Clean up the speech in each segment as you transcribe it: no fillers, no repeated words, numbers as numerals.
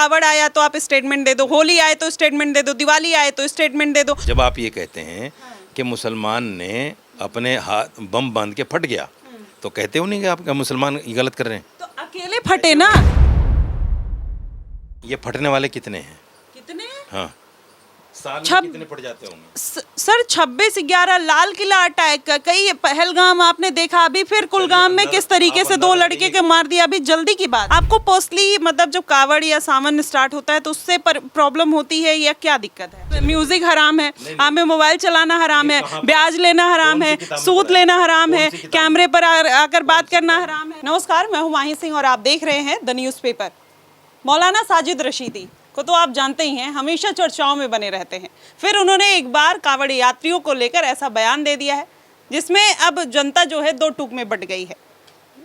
कावड़ आया तो आप स्टेटमेंट दे दो, होली आए तो स्टेटमेंट दे दो, दिवाली आए तो स्टेटमेंट दे दो। जब आप ये कहते हैं कि मुसलमान ने अपने हाथ बम बांध के फट गया, तो कहते हो नहीं कि आप मुसलमान ये गलत कर रहे हैं? तो अकेले फटे ना। ये फटने वाले कितने हैं? कितने? हाँ, साल में छब- कितने फट जाते होंगे? सर 26/11 लाल किला अटैक, कई पहलगाम आपने देखा, अभी फिर कुलगाम में किस तरीके से 2 लड़के के मार दिया। अभी जल्दी की बात, आपको पर्सनली मतलब जब कावड़ या सावन स्टार्ट होता है तो उससे प्रॉब्लम होती है या क्या दिक्कत है? म्यूजिक हराम है, हमें मोबाइल चलाना हराम है, ब्याज लेना हराम है, सूद लेना हराम है, कैमरे पर आकर बात करना हराम है। नमस्कार, मैं हूँ माही सिंह और आप देख रहे हैं द न्यूज़पेपर। मौलाना साजिद रशीदी को तो आप जानते ही हैं, हमेशा चर्चाओं में बने रहते हैं। फिर उन्होंने एक बार कावड़ यात्रियों को लेकर ऐसा बयान दे दिया है जिसमें अब जनता जो है 2 टूक में बट गई है।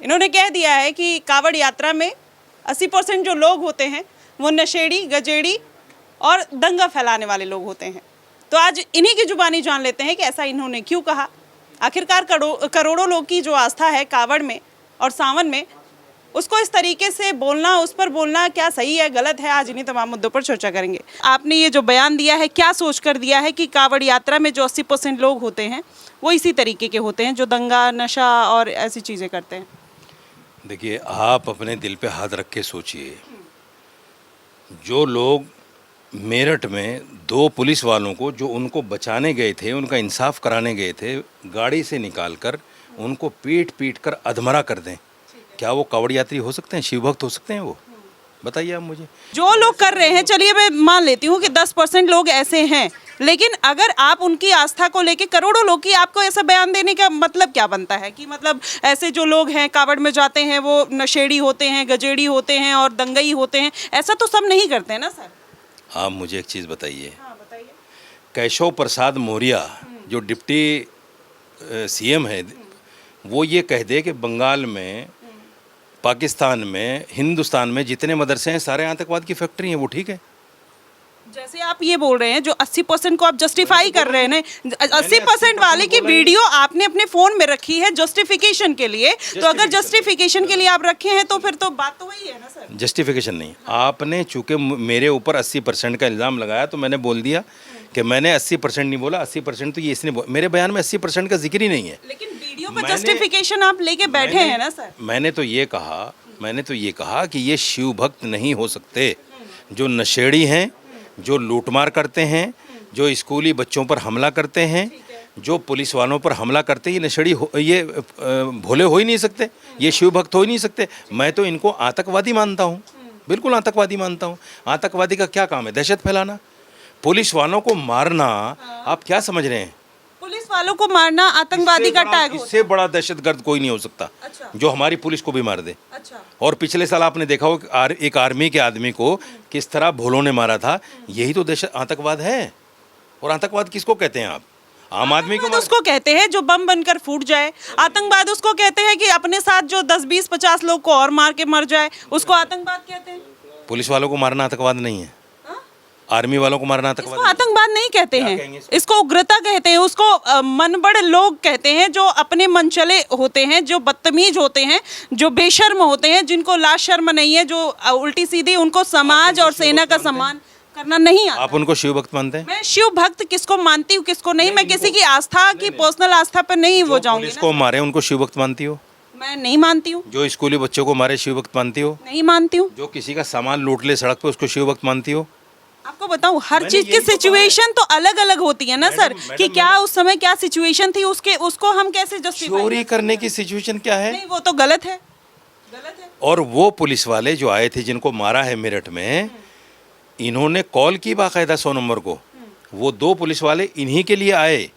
इन्होंने कह दिया है कि कावड़ यात्रा में 80% जो लोग होते हैं वो नशेड़ी, गजेड़ी और दंगा फैलाने वाले लोग होते हैं। तो आज इन्हीं की जुबानी जान लेते हैं कि ऐसा इन्होंने क्यों कहा। आखिरकार करोड़ों लोग की जो आस्था है कावड़ में और सावन में, उसको इस तरीके से बोलना, उस पर बोलना क्या सही है, गलत है, आज इन्हीं तमाम मुद्दों पर चर्चा करेंगे। आपने ये जो बयान दिया है, क्या सोच कर दिया है कि कावड़ यात्रा में जो 80% लोग होते हैं वो इसी तरीके के होते हैं जो दंगा, नशा और ऐसी चीज़ें करते हैं? देखिए, आप अपने दिल पे हाथ रख के सोचिए, जो लोग मेरठ में 2 पुलिस वालों को जो उनको बचाने गए थे, उनका इंसाफ कराने गए थे, गाड़ी से निकालकर उनको पीट पीट कर अधमरा कर दें, क्या वो कावड़ यात्री हो सकते हैं? शिव भक्त हो सकते हैं वो? बताइए आप मुझे। जो लोग कर रहे हैं, चलिए मैं मान लेती हूँ कि 10% लोग ऐसे हैं, लेकिन अगर आप उनकी आस्था को लेके करोड़ों लोग की, आपको ऐसा बयान देने का मतलब क्या बनता है कि मतलब ऐसे जो लोग हैं कावड़ में जाते हैं वो नशेड़ी होते हैं, गजेड़ी होते हैं और दंगई होते हैं? ऐसा तो सब नहीं करते हैं ना सर। आप मुझे एक चीज़ बताइए, हाँ बताइए। केशव प्रसाद मौर्य जो डिप्टी सीएम है, वो ये कह दे कि बंगाल में, पाकिस्तान में, हिंदुस्तान में जितने मदरसे हैं सारे आतंकवाद की फैक्ट्री हैं, वो ठीक है? जैसे आप ये बोल रहे हैं, जो 80% को आप जस्टिफाई कर रहे हैं ना, 80% वाले की वीडियो आपने अपने फोन में रखी है जस्टिफिकेशन के लिए, तो अगर जस्टिफिकेशन के लिए आप रखे हैं तो फिर तो बात तो वही है ना सर। जस्टिफिकेशन नहीं, आपने चूंकि मेरे ऊपर 80% का इल्ज़ाम लगाया तो मैंने बोल दिया कि मैंने 80% नहीं बोला, 80% तो ये इसने मेरे बयान में 80% का जिक्र ही नहीं है। लेकिन वीडियो पर जस्टिफिकेशन आप लेके बैठे हैं ना सर। मैंने तो ये कहा कि ये शिव भक्त नहीं हो सकते, जो नशेड़ी हैं, जो लूटमार करते हैं, जो स्कूली बच्चों पर हमला करते हैं, जो पुलिस वालों पर हमला करते हैं, ये नशेड़ी ये भोले हो ही नहीं सकते, ये शिव भक्त हो ही नहीं सकते। मैं तो इनको आतंकवादी मानता हूँ, बिल्कुल आतंकवादी मानता हूँ। आतंकवादी का क्या काम है? दहशत फैलाना, पुलिस वालों को मारना। आप क्या समझ रहे हैं? पुलिस वालों को मारना आतंकवादी का टैग होता इससे बड़ा दहशतगर्द कोई नहीं हो सकता। अच्छा। जो हमारी पुलिस को भी मार दे। अच्छा। और पिछले साल आपने देखा हो एक आर्मी के आदमी को किस तरह भोलों ने मारा था। यही तो दहशत आतंकवाद है। और आतंकवाद किसको कहते हैं आप? आम आदमी को उसको कहते हैं जो बम बनकर फूट जाए। आतंकवाद उसको कहते हैं कि अपने साथ जो 10, 20, 50 लोग को और मार के मर जाए, उसको आतंकवाद कहते हैं। पुलिस वालों को मारना आतंकवाद नहीं है, आर्मी वालों को मारना आतंकवाद इसको आतंकवाद नहीं कहते हैं, कहेंगे इसको उग्रता कहते हैं, उसको मनबड़ लोग कहते हैं, जो अपने मनचले होते हैं, जो बदतमीज होते हैं, जो बेशर्म होते हैं, जिनको लाज शर्म नहीं है, जो उल्टी सीधी उनको समाज और सेना का सम्मान करना नहीं आता। आप उनको शिव भक्त मानते हैं? मैं शिव भक्त किसको मानती हूँ किसको नहीं, मैं किसी की आस्था की पर्सनल आस्था पर नहीं वो जाऊंगी। पुलिस को मारे उनको शिव भक्त मानती हो? मैं नहीं मानती हूँ। जो स्कूली बच्चों को मारे शिव भक्त मानती हो? नहीं मानती हूँ। जो किसी का सामान लूट ले सड़क पे उसको शिव भक्त मानती हो? आपको बताऊं, हर चीज की सिचुएशन तो अलग अलग होती है ना सर, कि क्या उस समय क्या सिचुएशन थी, उसको हम कैसे जस्टिफाई। चोरी करने की सिचुएशन क्या है? नहीं, वो तो गलत है, गलत है। और वो पुलिस वाले जो आए थे जिनको मारा है मेरठ में, इन्होंने कॉल की बाकायदा 100 नंबर को। वो 2 पुलिस वाले इन्हीं के लिए आए।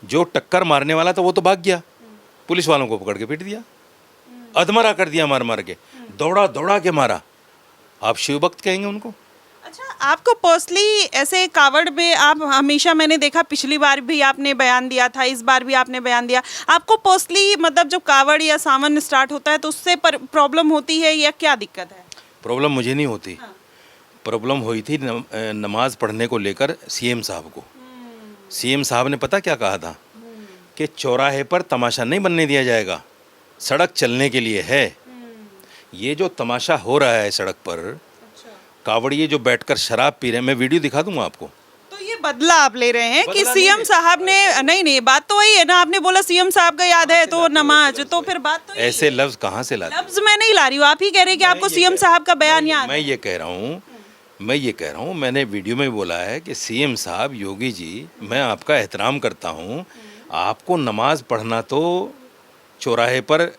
जो टक्कर मारने वाला था वो तो भाग गया, पुलिस वालों को पकड़ के पीट दिया, अधमरा कर दिया, मार मार के, दौड़ा दौड़ा के मारा। आप शिव भक्त कहेंगे उनको? अच्छा, आपको पर्सनली ऐसे कावड़ में आप हमेशा, मैंने देखा पिछली बार भी आपने बयान दिया था, इस बार भी आपने बयान दिया, आपको पर्सनली मतलब जब कावड़ या सावन स्टार्ट होता है तो उससे प्रॉब्लम होती है या क्या दिक्कत है? प्रॉब्लम मुझे नहीं होती। प्रॉब्लम हुई थी नमाज पढ़ने को लेकर सीएम साहब को। सीएम साहब ने पता क्या कहा था कि चौराहे पर तमाशा नहीं बनने दिया जाएगा, सड़क चलने के लिए है। ये जो तमाशा हो रहा है सड़क पर, कावड़िए जो बैठकर शराब पी रहे हैं, मैं वीडियो दिखा दूंगा आपको। तो ये बदला आप ले रहे हैं कि बदला सीएम नहीं साहब ने, नहीं बात तो वही है ना, आपने बोला सीएम साहब का याद है तो नमाज, तो फिर बात तो यही ऐसे लफ्ज कहाँ से लाते हैं? लफ्ज मैं नहीं ला रही हूँ, आप ही कह रहे हैं कि आपको सीएम साहब का बयान याद मैं है। ये कह रहा हूँ, मैंने वीडियो में बोला है कि सीएम साहब, योगी जी, मैं आपका एहतराम करता हूँ, आपको नमाज पढ़ना तो चौराहे पर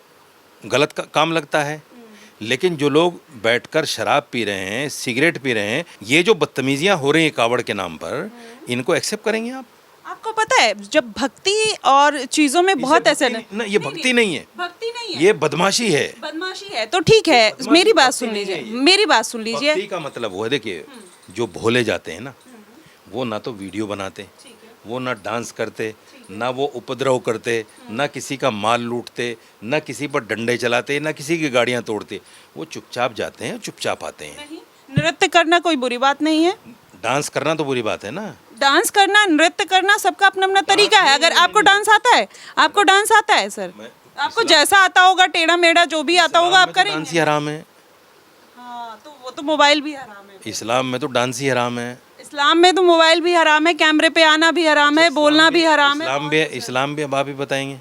गलत काम लगता है, लेकिन जो लोग बैठकर शराब पी रहे हैं, सिगरेट पी रहे हैं, ये जो बदतमीजियाँ हो रही हैं कावड़ के नाम पर, इनको एक्सेप्ट करेंगे आप? आपको पता है जब भक्ति और चीजों में बहुत ऐसे ये भक्ति नहीं है, भक्ति नहीं है, ये बदमाशी है। बदमाशी है। तो ठीक है, मेरी बात सुन लीजिए, मेरी बात सुन लीजिए। भक्ति का मतलब वो है, देखिए जो भोले जाते हैं ना, वो ना तो वीडियो बनाते, वो ना डांस करते, ना वो उपद्रव करते, ना किसी का माल लूटते, ना किसी पर डंडे चलाते, ना किसी की गाड़ियां तोड़ते। वो चुपचाप जाते हैं, चुपचाप आते हैं। नृत्य करना कोई बुरी बात नहीं है, डांस करना तो बुरी बात है ना। डांस करना, नृत्य करना, सबका अपना अपना तरीका है। अगर आपको डांस आता है, आपको डांस आता है सर, आपको जैसा आता होगा, टेढ़ा मेढ़ा जो भी आता होगा आप करेंगे। डांस ही हराम है। हाँ, तो वो तो मोबाइल भी हराम है। इस्लाम में तो डांस ही हराम है। इस्लाम में तो मोबाइल भी हराम है, कैमरे पे आना भी हराम है, बोलना भी हराम है। इस्लाम भी अब आप ही बताएंगे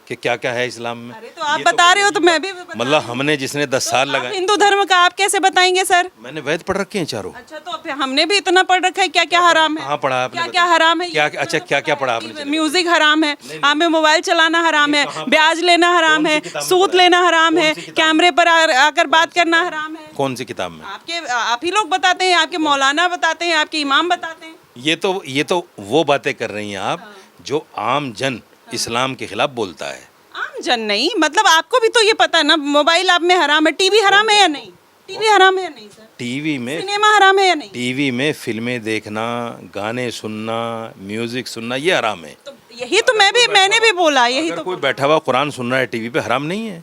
कि क्या क्या है इस्लाम में। अरे तो आप बता रहे हो तो मैं भी बता मतलब हमने जिसने 10 साल आप लगाए, हिंदू धर्म का आप कैसे बताएंगे सर? मैंने वेद पढ़ रखे हैं चारों। अच्छा, तो फिर हमने भी इतना पढ़ रखा है, क्या क्या हराम है, कहाँ पढ़ा आपने? क्या क्या हराम है, क्या अच्छा क्या क्या पढ़ा आपने? म्यूजिक हराम है, हमें मोबाइल चलाना हराम है, ब्याज लेना हराम है, सूद लेना हराम है, कैमरे पर आकर बात करना हराम है। कौन सी किताब में? आप ही लोग बताते हैं, आपके मौलाना बताते हैं, आपके इमाम बताते हैं। ये तो वो बातें कर रही हैं आप जो आम जन इस्लाम के खिलाफ बोलता है। आम जन नहीं, मतलब आपको भी तो ये पता है ना, मोबाइल आप में हराम है, टीवी हराम है या नहीं? टीवी हराम है या नहीं सर? टीवी में, सिनेमा हराम है या नहीं? टीवी में फिल्में देखना, गाने सुनना, म्यूजिक सुनना, ये हराम है। तो यही तो मैंने भी बोला, यही अगर तो। कोई बैठा हुआ कुरान सुन रहा है टीवी पे, हराम नहीं है।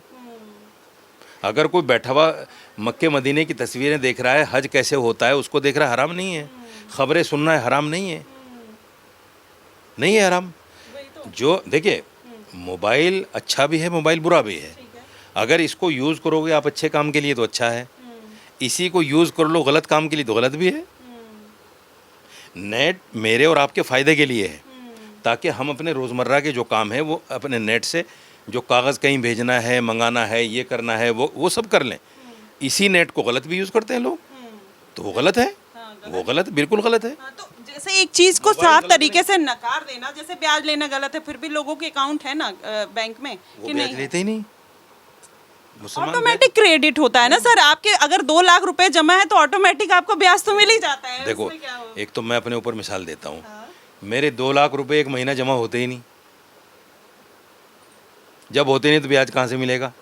अगर कोई बैठा हुआ मक्के मदीने की तस्वीरें देख रहा है, हज कैसे होता है उसको देख रहा है, हराम नहीं है। खबरें सुनना है, हराम नहीं है, नहीं है हराम। जो देखिए, मोबाइल अच्छा भी है, मोबाइल बुरा भी है। अगर इसको यूज़ करोगे आप अच्छे काम के लिए तो अच्छा है, इसी को यूज़ कर लो गलत काम के लिए तो गलत भी है। नेट मेरे और आपके फ़ायदे के लिए है, ताकि हम अपने रोज़मर्रा के जो काम है वो अपने नेट से, जो कागज़ कहीं भेजना है, मंगाना है, ये करना है, वो सब कर लें। इसी नेट को गलत भी यूज़ करते हैं लोग, तो वो गलत है, वो गलत, बिल्कुल गलत है। तो जैसे एक चीज को साफ तरीके से नकार देना, जैसे ब्याज लेना गलत है, फिर भी लोगों के अकाउंट है ना बैंक में वो कि ब्याज नहीं? लेते ही नहीं। मुसलमान ऑटोमेटिक क्रेडिट होता है ना सर, आपके अगर 2 लाख रुपए जमा है तो ऑटोमेटिक आपको ब्याज तो मिल ही जाता है। देखो, उसमें क्या हो? एक तो मैं अपने ऊपर मिसाल देता हूँ, मेरे 2 लाख रुपए एक महीना जमा होते ही नहीं। जब होते नहीं तो ब्याज कहाँ से मिलेगा,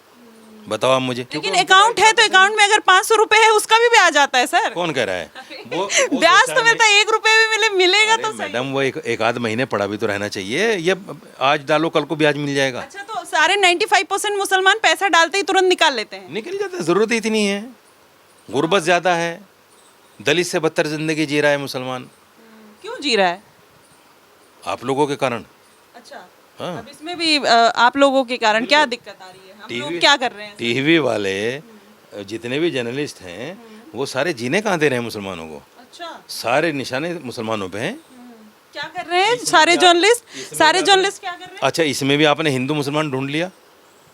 बताओ आप मुझे। लेकिन अकाउंट है तो अकाउंट में अगर 500 रुपए है उसका भी ब्याज आता है सर। कौन कह रहा है? वो ब्याज तो मिलता है, 1 रुपए भी मिलेगा तो सही। मैडम, वो एक आध महीने पड़ा भी तो रहना चाहिए। ये आज डालो कल को ब्याज मिल जाएगा। अच्छा, तो सारे 95% मुसलमान पैसा डालते ही तुरंत निकाल लेते हैं। निकल जाता है, ज़रूरत ही इतनी है। गुर्बत ज़्यादा है, दलित से बदतर ज़िंदगी जी रहा है मुसलमान। क्यों जी रहा है? आप लोगों के कारण। अच्छा, हाँ। अब इसमें भी आप लोगों के कारण क्या दिक्कत आ रही है? हम लोग क्या कर रहे हैं? टीवी वाले जितने भी जर्नलिस्ट हैं वो सारे जीने कहाँ दे रहे हैं मुसलमानों को। अच्छा, सारे निशाने मुसलमानों पे हैं। क्या कर रहे हैं सारे जर्नलिस्ट क्या कर रहे हैं? अच्छा, इसमें भी आपने हिंदू मुसलमान ढूंढ लिया।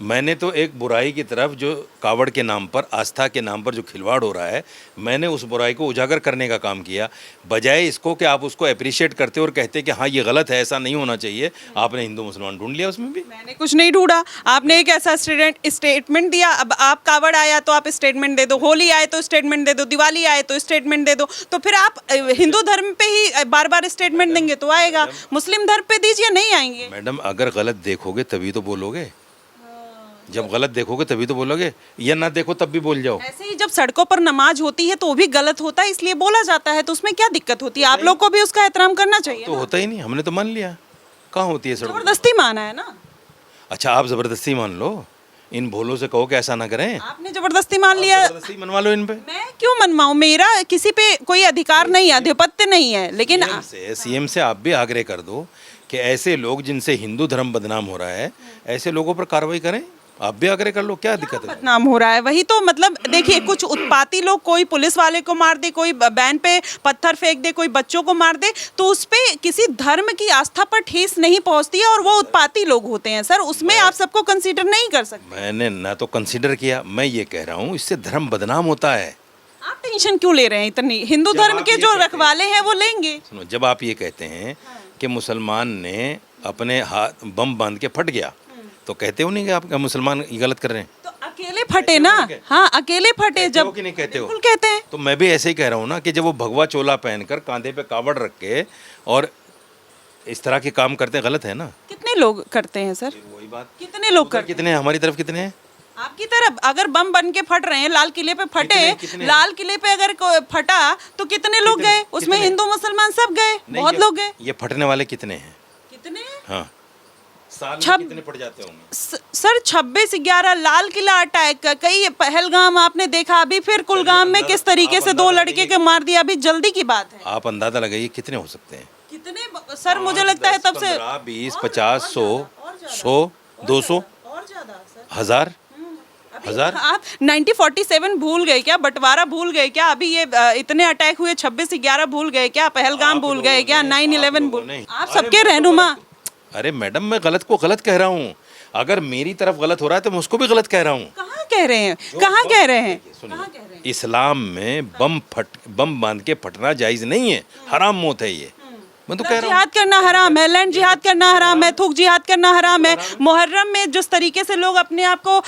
मैंने तो एक बुराई की तरफ, जो कावड़ के नाम पर, आस्था के नाम पर जो खिलवाड़ हो रहा है, मैंने उस बुराई को उजागर करने का काम किया। बजाय इसको कि आप उसको अप्रिशिएट करते और कहते कि हाँ ये गलत है, ऐसा नहीं होना चाहिए, आपने हिंदू मुसलमान ढूंढ लिया उसमें भी। मैंने कुछ नहीं ढूंढा, आपने एक ऐसा स्टेटमेंट दिया। अब आप कावड़ आया तो आप स्टेटमेंट दे दो, होली आए तो स्टेटमेंट दे दो, दिवाली आए तो स्टेटमेंट दे दो। तो फिर आप हिंदू धर्म पे ही बार बार स्टेटमेंट देंगे तो आएगा, मुस्लिम धर्म पे दीजिए, नहीं आएंगे। मैडम, अगर गलत देखोगे तभी तो बोलोगे, जब गलत देखोगे तभी तो बोलोगे, या ना देखो तब भी बोल जाओ। ऐसे ही जब सड़कों पर नमाज होती है तो वो भी गलत होता है, इसलिए बोला जाता है, तो उसमें क्या दिक्कत होती है? आप लोग को भी उसका एहतराम करना चाहिए तो ना। होता ही नहीं, हमने तो मान लिया। कहाँ होती है सड़क? जबरदस्ती माना है ना। अच्छा, आप जबरदस्ती मान लो, इन भोलों से कहो कि ऐसा ना करें। आपने जबरदस्ती मान लिया, जबरदस्ती मनवा लो इन पे। मैं क्यों मनवाऊं? मेरा किसी पे कोई अधिकार नहीं है, आधिपत्य नहीं है, लेकिन सीएम से आप भी आग्रह कर दो कि ऐसे लोग जिनसे हिंदू धर्म बदनाम हो रहा है, ऐसे लोगों पर कार्रवाई करें। आप भी आग्रह कर लो, क्या दिक्कत है? बदनाम हो रहा है वही तो मतलब देखिए कुछ उत्पाती लोग कोई पुलिस वाले को मार दे, कोई बैन पे पत्थर फेंक दे, कोई बच्चों को मार दे तो उस पे किसी धर्म की आस्था पर ठेस नहीं पहुंचती है और वो उत्पाती लोग होते हैं सर, उसमें आप सबको कंसीडर नहीं कर सकते। मैंने ना तो कंसीडर किया, मैं ये कह रहा हूँ इससे धर्म बदनाम होता है। आप टेंशन क्यों ले रहे हैं इतनी? हिंदू जब धर्म आप के ये जो कहते हैं- रखवाले हैं वो लेंगे। सुनो, जब आप ये कहते हैं कि मुसलमान ने अपने हाथ बम बांध के फट गया, तो कहते हो नहीं कि आप मुसलमान गलत कर रहे हैं? तो अकेले फटे ना, हाँ अकेले फटे कहते जब हो कि नहीं कहते हो? बिल्कुल कहते हैं। तो मैं भी ऐसे ही कह रहा हूँ ना कि जब वो भगवा चोला पहनकर कांधे पे कावड़ रख के और इस तरह के काम करते हैं, गलत है ना? कितने लोग करते हैं सर? वही बात, कितने लोग उधर करते कितने हैं, हमारी तरफ कितने हैं? हैं? आपकी तरफ अगर बम बन के फट रहे हैं, लाल किले पे फटे, कितने? लाल किले पे अगर फटा तो कितने लोग गए उसमें? हिंदू मुसलमान सब गए, नहीं, बहुत लोग गए। ये फटने वाले कितने हैं? कितने? हाँ, साल छब- में कितने पड़ जाते होंगे? सर 26/11 लाल किला अटैक, कई पहलगाम आपने देखा, अभी फिर कुलगाम में किस तरीके से 2 लड़के के मार दिया, अभी जल्दी की बात है। आप अंदाजा लगाइए कितने हो सकते हैं? कितने सर? मुझे लगता है तब से 20, 50, 100, 200, और ज्यादा सर। 1000, अभी 1000? आप 1947 भूल गए क्या? बंटवारा भूल गए क्या? अभी ये इतने अटैक हुए 26/11 भूल गए क्या? पहलगाम भूल गए क्या? 9/11 भूल? आप सबके रहनुमा। अरे मैडम, मैं गलत को गलत कह रहा हूँ। अगर मेरी तरफ गलत हो रहा है तो मैं उसको भी गलत कह रहा हूँ। कहाँ कह रहे हैं? कहाँ कह रहे हैं? कहाँ कह रहे हैं? इस्लाम में बम बांध के फटना जायज नहीं है, हराम मौत है ये। मैं तो कह रहा हूँ। जिहाद करना हराम है, लैंड जिहाद करना हराम है, थूक जिहाद करना हराम है। मुहर्रम में जिस तरीके से लोग अपने आप को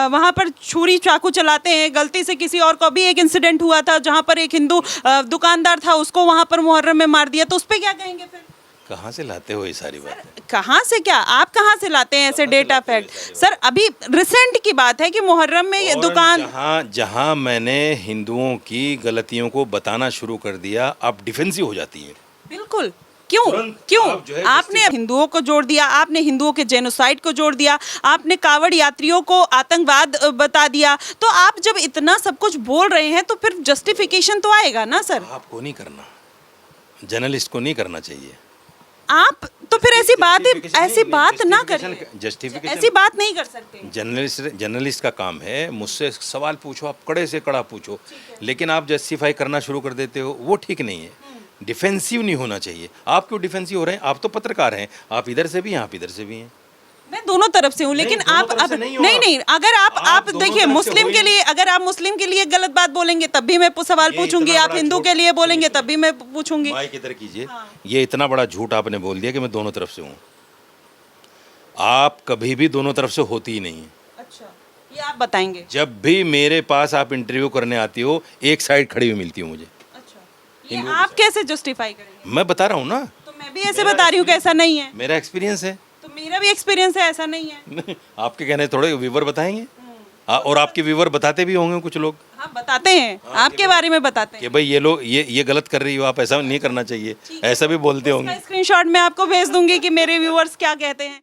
वहाँ पर छुरी चाकू चलाते हैं, गलती से किसी और को, भी एक इंसिडेंट हुआ था जहाँ पर एक हिंदू दुकानदार था, उसको वहाँ पर मुहर्रम में मार दिया, तो उस पर क्या कहेंगे फिर? कहाँ से लाते हो ये सारी बातें? कहाँ से क्या, आप कहाँ से लाते हैं ऐसे डेटा फैक्ट? सर अभी रिसेंट की बात है कि मुहर्रम में ये और दुकान, जहाँ मैंने हिंदुओं की गलतियों को बताना शुरू कर दिया, आप डिफेंसिव हो जाती हैं। बिल्कुल। क्यों तुरंत क्यों? आप जो है आपने हिंदुओं को जोड़ दिया, आपने हिंदुओं के जेनोसाइड को जोड़ दिया, आपने कावड़ यात्रियों को आतंकवाद बता दिया, तो आप जब इतना सब कुछ बोल रहे हैं तो फिर जस्टिफिकेशन तो आएगा ना सर। आपको नहीं करना, जर्नलिस्ट को नहीं करना चाहिए। आप तो फिर ऐसी बात ना करिए, जस्टिफिकेशन ऐसी बात नहीं कर सकते। जर्नलिस्ट का काम है, मुझसे सवाल पूछो, आप कड़े से कड़ा पूछो, लेकिन आप जस्टिफाई करना शुरू कर देते हो, वो ठीक नहीं है। डिफेंसिव नहीं होना चाहिए। आप क्यों डिफेंसिव हो रहे हैं? आप तो पत्रकार हैं, आप इधर से भी हैं, आप इधर से भी हैं। मैं दोनों तरफ से हूँ, लेकिन दोनों आप तरफ अब से नहीं हो नहीं, अगर आप दोनों देखिए तरफ से मुस्लिम हो के ही लिए, अगर आप मुस्लिम के लिए गलत बात बोलेंगे तब भी मैं सवाल ये पूछूंगी, इतना आप बड़ा हिंदू झूठ- के लिए बोलेंगे तब भी मैं पूछूंगी। माइक इधर कीजिए। ये इतना बड़ा झूठ आपने बोल दिया कि मैं दोनों तरफ से हूँ। आप कभी भी दोनों तरफ से होती ही नहीं है। अच्छा, ये आप बताएंगे। जब भी मेरे पास आप इंटरव्यू करने आती हो, एक साइड खड़ी हुई मिलती हो मुझे। अच्छा, ये आप कैसे जस्टिफाई करेंगे? मैं बता रहा हूँ ना, तो मैं भी ऐसे बता रही हूँ कि ऐसा नहीं है, मेरा एक्सपीरियंस है। तो मेरा भी एक्सपीरियंस है, ऐसा नहीं है। आपके कहने थोड़े व्यूवर बताएंगे। और आपके व्यूवर बताते भी होंगे कुछ लोग हाँ बताते हैं, आपके बारे में बताते हैं। कि भाई ये लोग ये गलत कर रही हो, आप ऐसा नहीं करना चाहिए, ऐसा भी बोलते होंगे। स्क्रीनशॉट मैं आपको भेज दूंगी कि मेरे व्यूअर्स क्या कहते हैं।